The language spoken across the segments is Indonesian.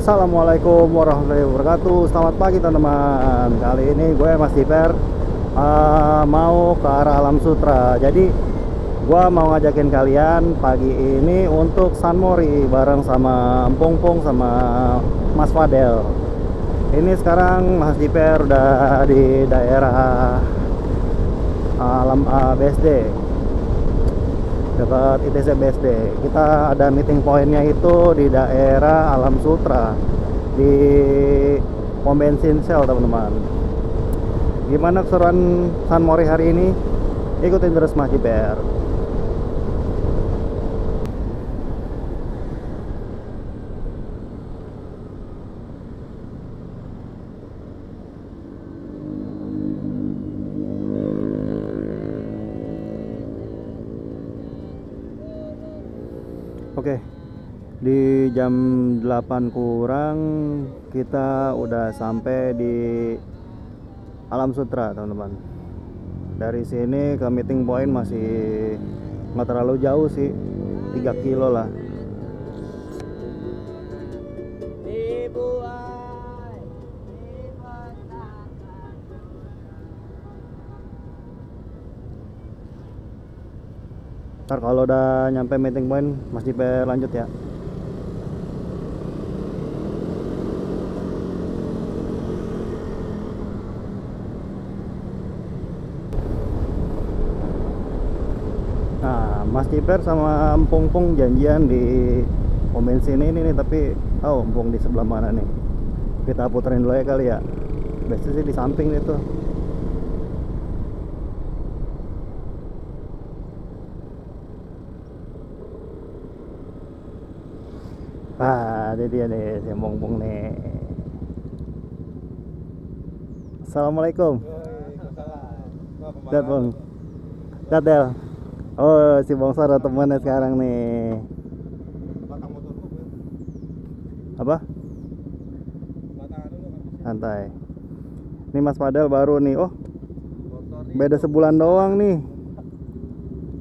Assalamualaikum warahmatullahi wabarakatuh. Selamat pagi teman-teman. Kali ini gue Mas Diper mau ke arah Alam Sutra. Jadi gue mau ngajakin kalian pagi ini untuk San Mori bareng sama Empung sama Mas Fadel. Ini sekarang Mas Diper udah di daerah Alam BSD, dekat ITC BSD. Kita ada meeting pointnya itu di daerah Alam Sutra, di pom bensin Shell teman-teman. Gimana keseruan San Mori hari ini? Ikutin terus Mas Jiper. Oke, di jam 8 kurang kita udah sampai di Alam Sutra teman-teman. Dari sini ke meeting point masih nggak terlalu jauh sih, 3 kilo lah. Ntar kalau udah nyampe meeting point Mas Jiper lanjut ya. Nah, Mas Jiper sama Empung janjian di pom bensin ini nih, tapi Empung di sebelah mana nih? Kita puterin dulu ya kali ya. Biasanya sih di samping itu. Ini dia nih si Empung nih. Assalamualaikum. Lihat Bang. Lihat Del. Oh, si Bongsor ada temannya sekarang nih. Apa? Santai. Ini Mas Fadel baru nih. Oh, beda sebulan doang nih.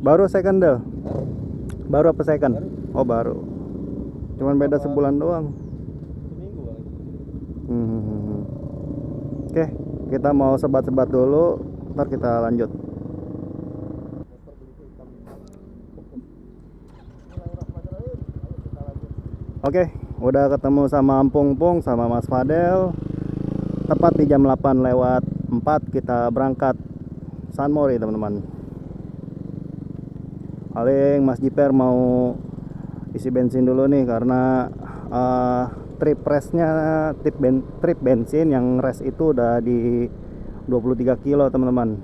Baru second Del. Baru apa second? Oh, baru. Cuman beda sebulan doang. Oke, kita mau sebat-sebat dulu, ntar kita lanjut. Oke, udah ketemu sama Empung sama Mas Fadel. Tepat di jam 8 lewat 4 kita berangkat San Mori teman-teman. Paling Mas Jiper mau isi bensin dulu nih karena trip bensin yang rest itu udah di 23 kilo teman-teman.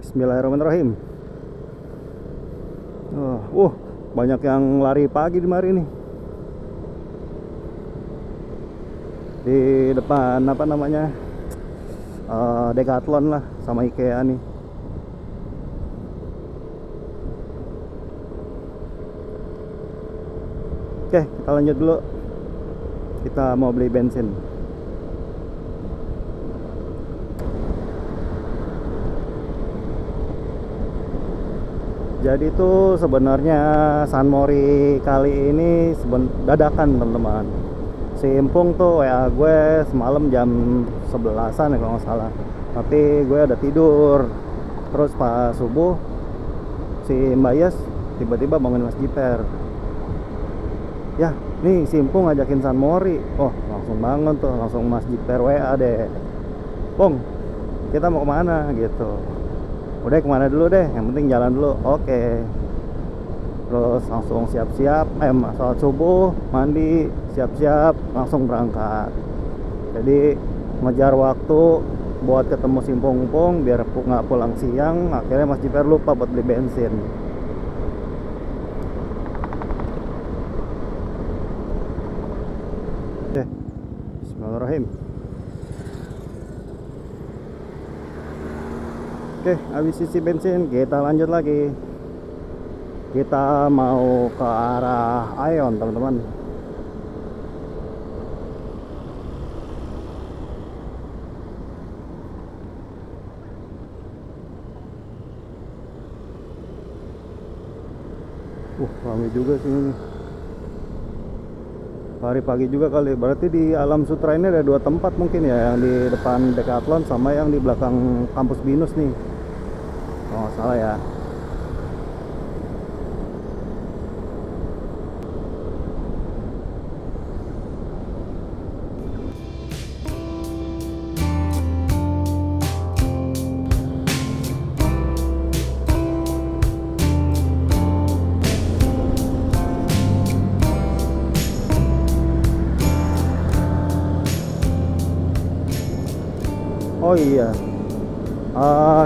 Bismillahirrahmanirrahim. Banyak yang lari pagi di mari nih. Di depan apa namanya? Decathlon lah sama IKEA nih. Oke, kita lanjut dulu. Kita mau beli bensin. Jadi itu sebenarnya San Mori kali ini dadakan teman-teman. Si Empung tuh WA gue semalam jam 11-an ya kalau nggak salah. Tapi gue udah tidur. Terus pas subuh si Mbak Yes tiba-tiba bangun Mas Jiper. Ya, nih si Empung ngajakin San Mori. Oh, langsung bangun tuh, langsung Mas Jiper WA deh. Pung, kita mau kemana gitu. Udah kemana dulu deh, yang penting jalan dulu. Oke. Terus langsung siap-siap, sholat subuh, mandi, siap-siap, langsung berangkat. Jadi ngejar waktu buat ketemu si Empung biar nggak pulang siang. Akhirnya Mas Jiper lupa buat beli bensin. Bismillahirrahmanirrahim. Oke, habis isi bensin kita lanjut lagi. Kita mau ke arah Ion teman-teman. Ramai juga sih ini. Hari pagi juga kali. Berarti di Alam Sutra ini ada dua tempat mungkin ya, yang di depan Decathlon sama yang di belakang kampus Binus nih. Kalau nggak salah ya. Oh iya,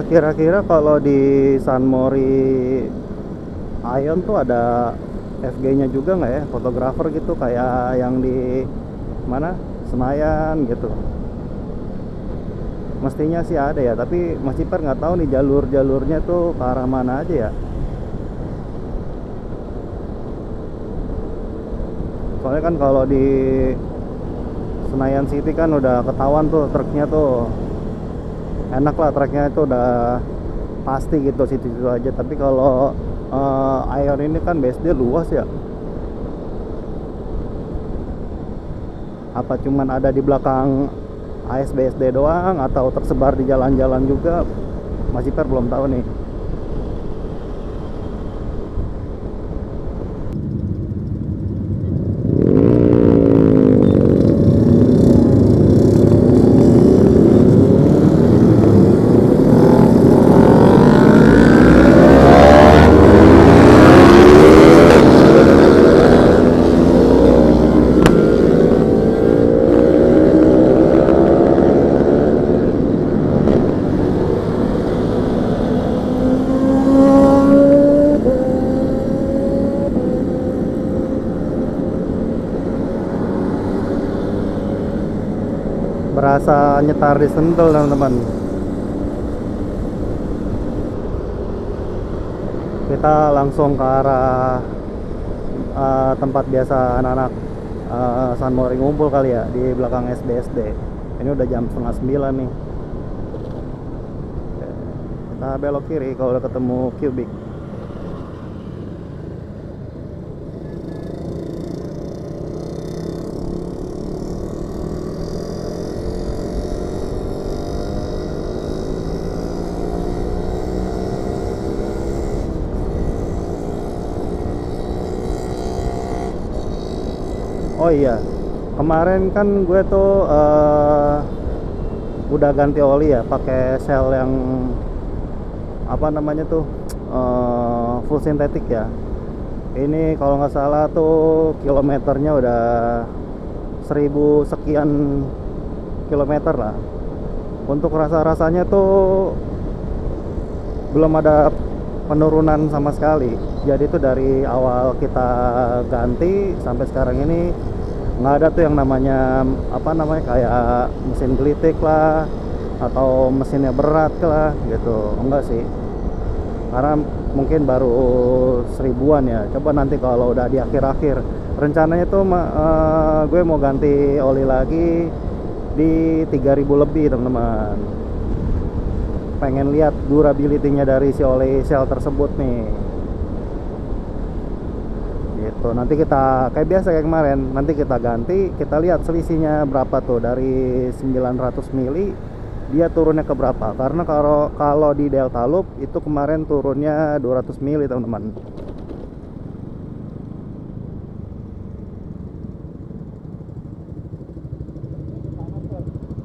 kira-kira kalau di San Mori Ion tuh ada FG-nya juga nggak ya, fotografer gitu kayak yang di mana Senayan gitu. Mestinya sih ada ya, tapi Mas Cipar nggak tahu nih jalur-jalurnya tuh ke arah mana aja ya. Soalnya kan kalau di Senayan City kan udah ketahuan tuh truknya tuh, enak lah truknya itu udah pasti gitu situ-situ aja. Tapi kalau Ion ini kan BSD luas ya. Apa cuman ada di belakang ASBSD doang atau tersebar di jalan-jalan juga, Mas Ipar belum tahu nih. Berasa nyetar di Sentul teman-teman. Kita langsung ke arah tempat biasa anak-anak San Mori ngumpul kali ya, di belakang SBSD. Ini udah jam 8:30 nih. Kita belok kiri kalau udah ketemu Cubic. Oh iya, kemarin kan gue tuh udah ganti oli ya, pakai Shell yang apa namanya tuh, full sintetik ya. Ini kalau nggak salah tuh kilometernya udah 1000 sekian kilometer lah. Untuk rasa-rasanya tuh belum ada penurunan sama sekali. Jadi itu dari awal kita ganti sampai sekarang ini nggak ada tuh yang namanya apa namanya kayak mesin gelitik lah atau mesinnya berat lah gitu, enggak sih. Karena mungkin baru 1000-an ya. Coba nanti kalau udah di akhir-akhir, rencananya tuh gue mau ganti oli lagi di 3000 lebih teman-teman. Pengen lihat durability-nya dari si oli Shell tersebut nih. Gitu. Nanti kita kayak biasa kayak kemarin, nanti kita ganti, kita lihat selisihnya berapa tuh dari 900 mili dia turunnya ke berapa. Karena kalau di Delta Loop itu kemarin turunnya 200 mili teman-teman.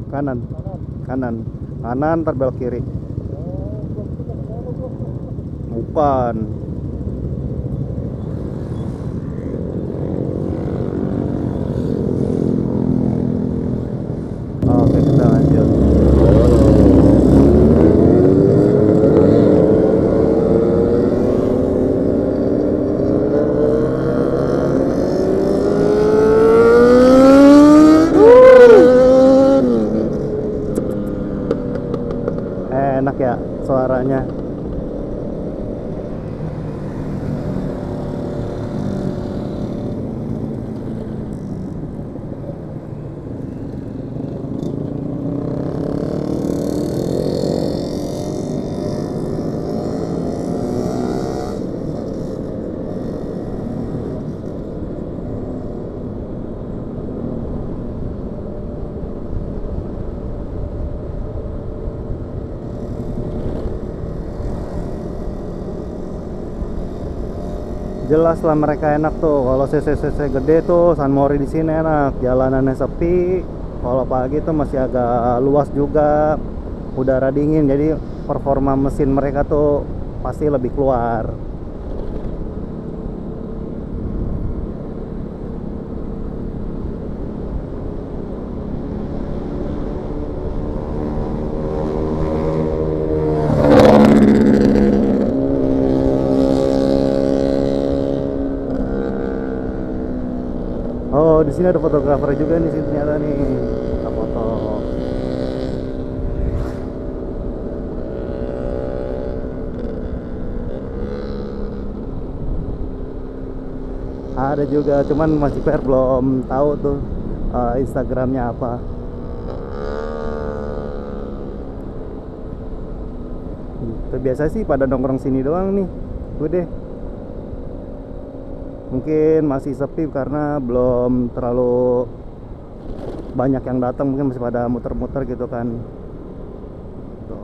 Kanan, kanan, kanan terbelok kiri. Bukan. Oke, kita lanjut. Enak ya suaranya. jelas lah mereka enak tuh. Kalau CC gede tuh San Mori di sini enak, jalanannya sepi. Kalau pagi tuh masih agak luas juga, udara dingin, jadi performa mesin mereka tuh pasti lebih keluar. Oh, di sini ada fotografer juga nih sih ternyata nih. Kita foto. Ada juga, cuman masih belum tahu tuh Instagramnya apa. Biasa sih pada nongkrong sini doang nih. Udah. Mungkin masih sepi karena belum terlalu banyak yang datang, mungkin masih pada muter-muter gitu kan. Tuh.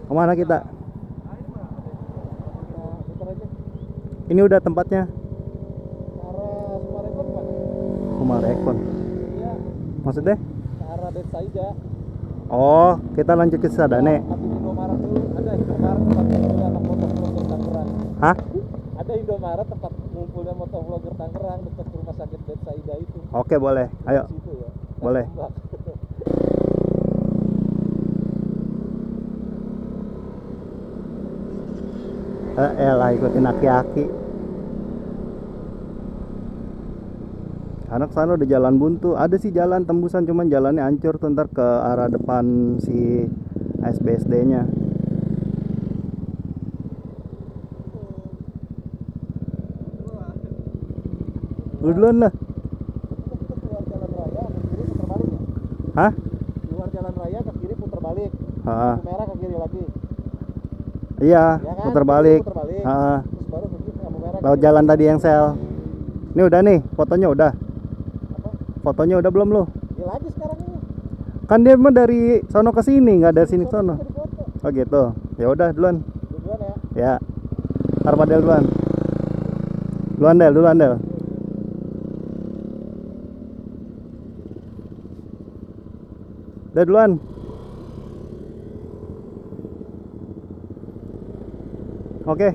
Kemana kita? Ini udah tempatnya? Sumarekon. Maksudnya? Ke arah Betsaida. Oh, kita lanjut ke Sadane. Tapi Indomaret dulu, ada Indomaret tempat ngumpulnya anak motovlogger Tangerang. Hah? Ada Indomaret tempat ngumpulnya motovlogger Tangerang dekat rumah sakit Betsaida itu. Oke, boleh. Ayo. Di situ ya. Boleh. Mbak. Lah ikutin aki-aki. Anak sana udah jalan buntu. Ada sih jalan tembusan, cuman jalannya hancur tuh, ntar ke arah depan si SBSD-nya. Duluan lah. Kita keluar jalan raya, ke kiri putar balik ya? Hah? Keluar jalan raya ke kiri putar balik. Heeh. Lampu merah ke kiri lagi. Iya, Ya kan? putar balik. Putar balik. Heeh. Terus baru ke kiri lampu merah. Lewat jalan tadi yang sel. Ini udah nih, fotonya udah. Apa? Fotonya udah belum lo? Ya lagi sekarang ini. Kan dia mah dari sono ke sini, nggak dari sini ke sono. Bisa difoto. Oh gitu. Ya udah duluan. Duluan ya. Ya. Ntar Padel duluan. Duluan Del. Udah duluan. Oke.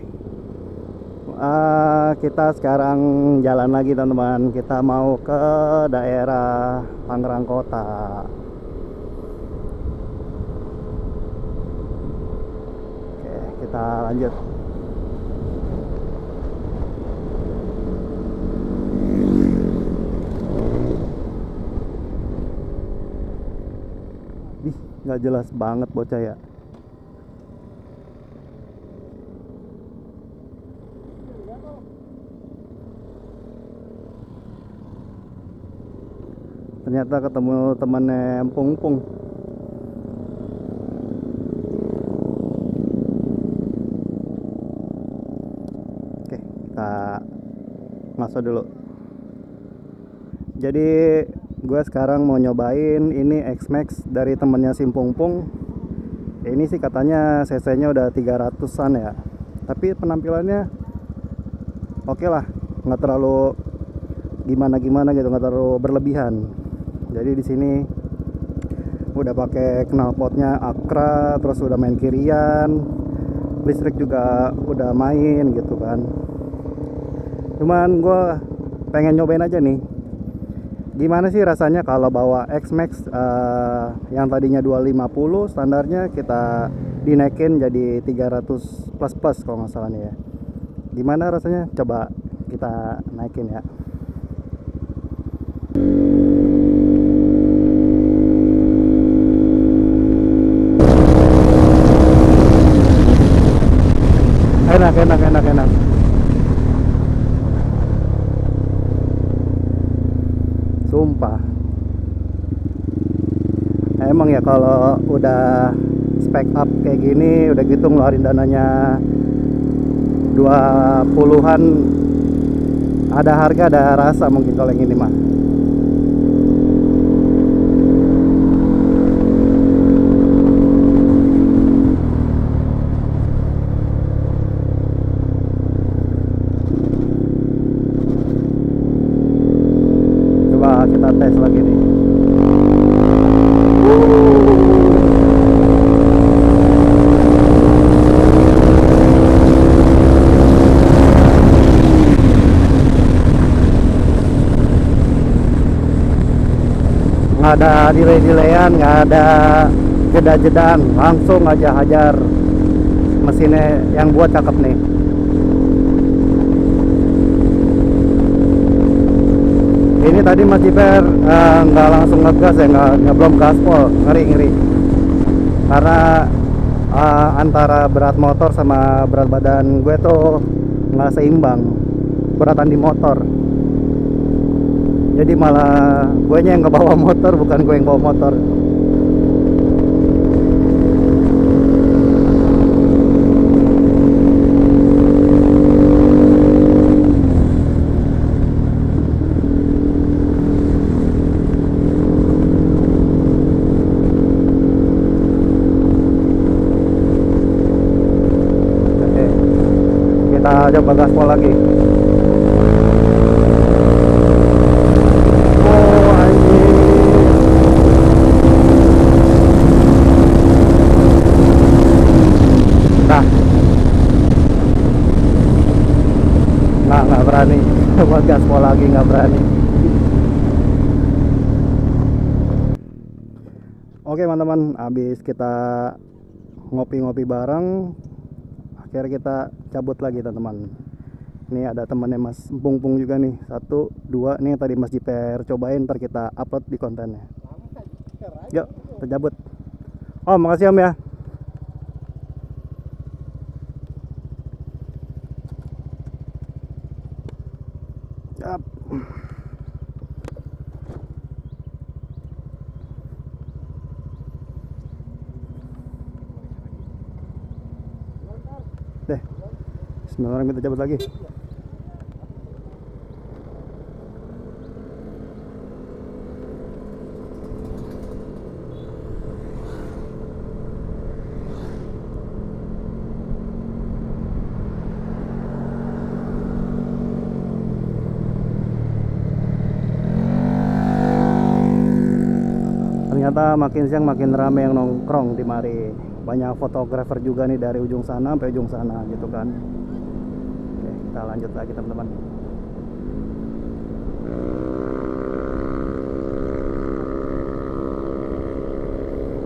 Kita sekarang jalan lagi teman-teman. Kita mau ke daerah Tangerang Kota. Oke, kita lanjut. Ih, nggak jelas banget bocah ya. Ternyata ketemu temannya Pung. Oke, kita masuk dulu. Jadi gue sekarang mau nyobain ini X-Max dari temennya si Pung. Ini sih katanya cc-nya udah 300-an ya. Tapi penampilannya oke lah, nggak terlalu gimana gitu, nggak terlalu berlebihan. Jadi di sini udah pakai knalpotnya Akra, terus udah main kirian, listrik juga udah main gitu kan. Cuman gue pengen nyobain aja nih, gimana sih rasanya kalau bawa X-Max yang tadinya 250 standarnya kita dinaikin jadi 300 plus kalau nggak salah nih ya. Gimana rasanya? Coba kita naikin ya. Enak. Sumpah. Emang ya kalau udah spec up kayak gini, udah gitu ngeluarin dananya 20-an, ada harga ada rasa mungkin kalau yang ini mah. nggak ada delay-delayan, nggak ada jeda-jedaan, langsung aja hajar. Mesinnya yang buat cakep nih. Ini tadi Mas Jiper nggak langsung ngegas ya, nggak belum gaspol, ngeri. Karena antara berat motor sama berat badan gue tuh nggak seimbang, beratan di motor. Jadi malah gue yang ngebawa motor, bukan gue yang bawa motor. Oke, kita coba gaspol lagi. Nggak berani. Coba gaspol lagi, nggak berani. Oke teman-teman, habis kita ngopi-ngopi bareng, akhirnya kita cabut lagi teman-teman. Ini ada temannya Mas Pung juga nih, 1, 2 nih yang tadi Mas Jiper cobain, ntar kita upload di kontennya. Yuk, kita cabut. Oh, makasih Om ya. Yap. Deh, sebenarnya kita cabut lagi. Ternyata makin siang makin rame yang nongkrong di mari. Banyak fotografer juga nih dari ujung sana sampai ujung sana gitu kan. Oke, kita lanjut lagi teman-teman.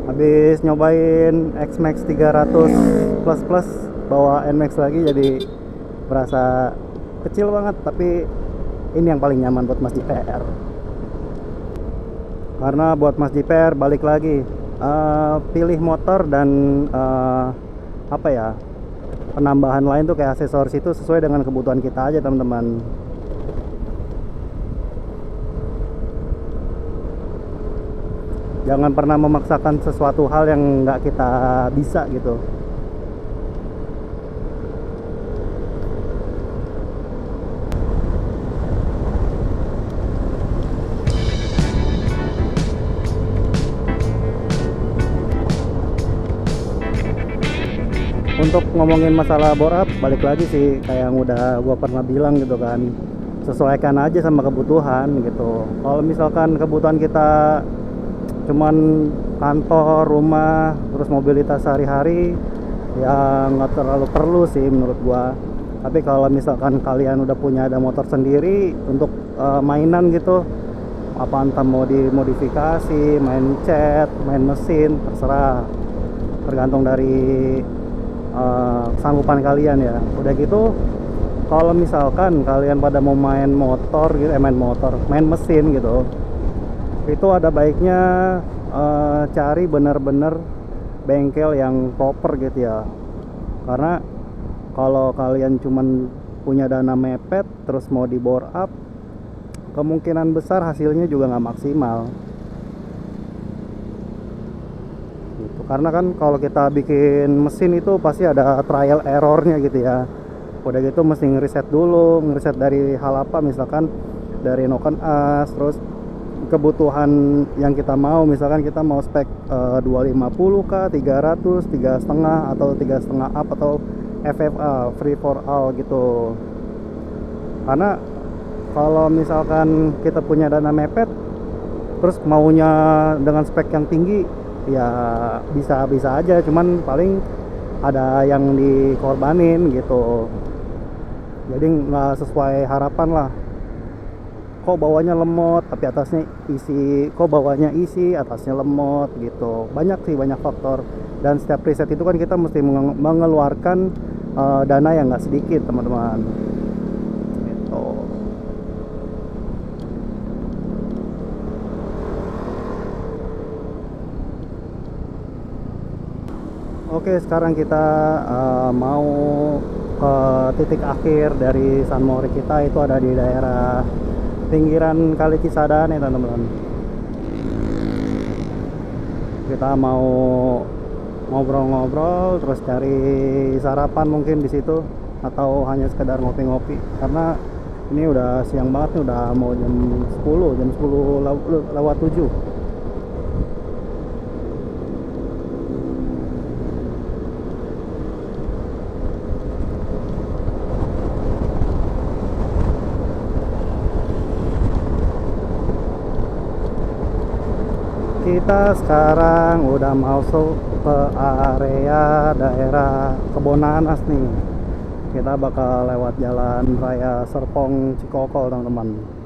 Habis nyobain X-Max 300 plus bawa NMAX lagi, jadi berasa kecil banget, tapi ini yang paling nyaman buat Mas JPR. Karena buat Mas JPR balik lagi, pilih motor dan apa ya, penambahan lain tuh kayak aksesoris itu sesuai dengan kebutuhan kita aja teman-teman. Jangan pernah memaksakan sesuatu hal yang nggak kita bisa gitu. Untuk ngomongin masalah bore up, balik lagi sih kayak yang udah gua pernah bilang gitu kan, sesuaikan aja sama kebutuhan gitu. Kalau misalkan kebutuhan kita cuman kantor, rumah, terus mobilitas sehari-hari, ya nggak terlalu perlu sih menurut gua. Tapi kalau misalkan kalian udah punya ada motor sendiri untuk mainan gitu, apa entah mau dimodifikasi, main cat, main mesin, terserah, tergantung dari kesanggupan kalian ya. Udah gitu, kalau misalkan kalian pada mau main motor gitu, main mesin gitu, itu ada baiknya cari bener-bener bengkel yang proper gitu ya. Karena kalau kalian cuman punya dana mepet terus mau di bore up, kemungkinan besar hasilnya juga nggak maksimal gitu. Karena kan kalau kita bikin mesin itu pasti ada trial errornya gitu ya. Udah gitu mesti ngeriset dulu, ngeriset dari hal apa, misalkan dari noken as, terus kebutuhan yang kita mau, misalkan kita mau spek 250 kah, 300, 3,5 atau 3,5 up atau FFA, free for all gitu. Karena kalau misalkan kita punya dana mepet terus maunya dengan spek yang tinggi, ya bisa aja, cuman paling ada yang dikorbanin gitu, jadi nggak sesuai harapan lah. kok bawahnya lemot tapi atasnya isi, kok bawahnya isi atasnya lemot gitu. Banyak faktor, dan setiap preset itu kan kita mesti mengeluarkan dana yang nggak sedikit teman-teman gitu. Oke, sekarang kita mau ke titik akhir dari San Mori kita, itu ada di daerah pinggiran Kali Cisadane nih teman-teman. Kita mau ngobrol-ngobrol terus cari sarapan mungkin di situ, atau hanya sekedar ngopi-ngopi, karena ini udah siang banget nih, udah mau jam 10 lewat 7. Kita sekarang udah masuk ke area daerah Kebonanas nih. Kita bakal lewat jalan raya Serpong Cikokol teman-teman.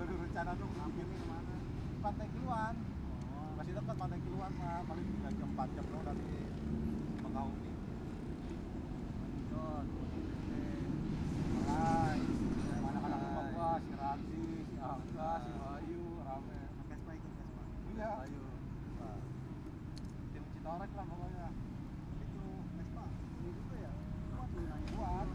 Baru rencana tuh bikin Pantai Kiluan. Masih dekat Pantai Kiluan mah, paling 3 jam 4 jam doang dari Bakahuni. Anak-anak rumah gua, si Ramzi, si Angga, si Bayu, rame. Iya. Bayu. Tim Citorek lah pokoknya. Itu Vespa. Ini juga ya. Kuat.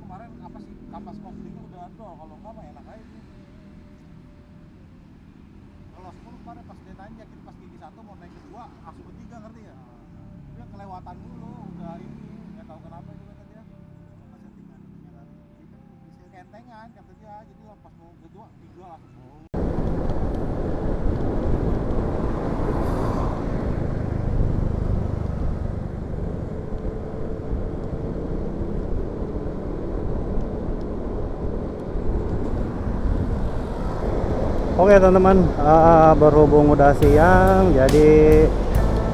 Kemarin apa sih, kapas koplingnya udah dol, kalau enggak mah enak aja sih. Kalau 10 kemarin pas dia nanya, kita pas gigi 1 mau naik ke 2, langsung ke 3, ngerti ya? Dia kelewatan dulu, udah ini, nggak tahu kenapa itu kata dia. Kentengan kata dia, jadi pas mau ke 2, 3 langsung. Oke teman-teman, berhubung udah siang, jadi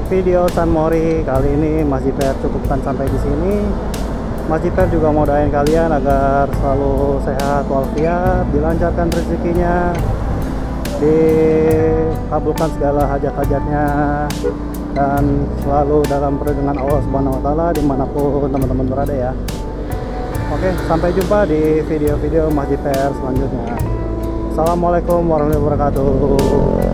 video San Mori kali ini Mas Jiper cukupkan sampai di sini. Mas Jiper juga mau doain kalian agar selalu sehat walafiat, dilancarkan rezekinya, dikabulkan segala hajat-hajatnya, dan selalu dalam perlindungan Allah Subhanahu Wa Taala dimanapun teman-teman berada ya. Oke, sampai jumpa di video-video Mas Jiper selanjutnya. Assalamualaikum warahmatullahi wabarakatuh.